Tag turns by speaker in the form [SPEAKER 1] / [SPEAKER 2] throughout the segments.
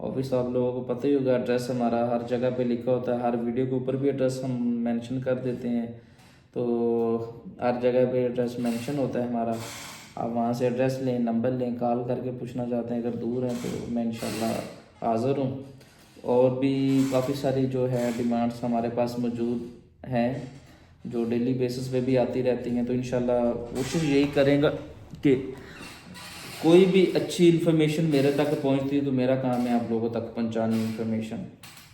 [SPEAKER 1] Office आप लोगों को पता ही होगा, एड्रेस हमारा हर जगह पे लिखा होता है, हर वीडियो के ऊपर भी एड्रेस हम मेंशन कर देते हैं, तो हर जगह पे एड्रेस मेंशन होता है हमारा। आप वहाँ से एड्रेस लें, नंबर लें, कॉल करके पूछना चाहते हैं, अगर दूर हैं तो मैं इंशाल्लाह हाज़िर हूँ। और भी काफ़ी सारी जो है डिमांड्स हमारे पास मौजूद हैं जो डेली बेसिस पे भी आती रहती हैं, तो इंशाल्लाह कोशिश यही करेंगे कि कोई भी अच्छी इन्फॉर्मेशन मेरे तक पहुंचती है तो मेरा काम है आप लोगों तक पहुंचानी इन्फॉर्मेशन,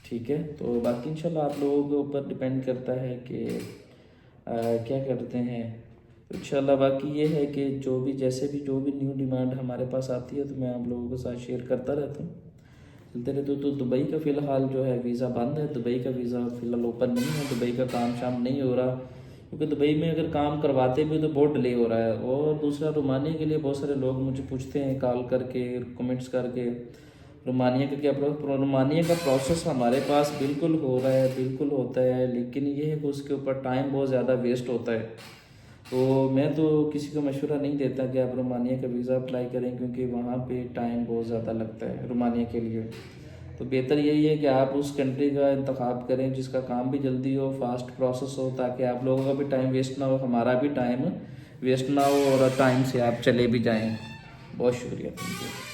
[SPEAKER 1] ठीक है। तो बाकी इंशाल्लाह आप लोगों के ऊपर डिपेंड करता है कि क्या करते हैं। तो इंशाल्लाह बाकी ये है कि जो भी न्यू डिमांड हमारे पास आती है तो मैं आप लोगों के साथ शेयर करता रहता हूँ, चलते रहते। तो दुबई का फ़िलहाल जो है वीज़ा बंद है, दुबई का वीज़ा फ़िलहाल ओपन नहीं है, दुबई का काम शाम नहीं हो रहा, क्योंकि दुबई में अगर काम करवाते भी तो बहुत डिले हो रहा है। और दूसरा रोमानिया के लिए बहुत सारे लोग मुझे पूछते हैं कॉल करके, कमेंट्स करके, रोमानिया का क्या रोमानिया का प्रोसेस हमारे पास बिल्कुल हो रहा है, बिल्कुल होता है, लेकिन ये है कि उसके ऊपर टाइम बहुत ज़्यादा वेस्ट होता है। तो मैं तो किसी को मशवरा नहीं देता कि आप रोमानिया का वीज़ा अप्लाई करें, क्योंकि वहाँ पे टाइम बहुत ज़्यादा लगता है रोमानिया के लिए। तो बेहतर यही है कि आप उस कंट्री का इंतखाब करें जिसका काम भी जल्दी हो, फास्ट प्रोसेस हो, ताकि आप लोगों का भी टाइम वेस्ट ना हो, हमारा भी टाइम वेस्ट ना हो और टाइम से आप चले भी जाएं। बहुत शुक्रिया, थैंक यू।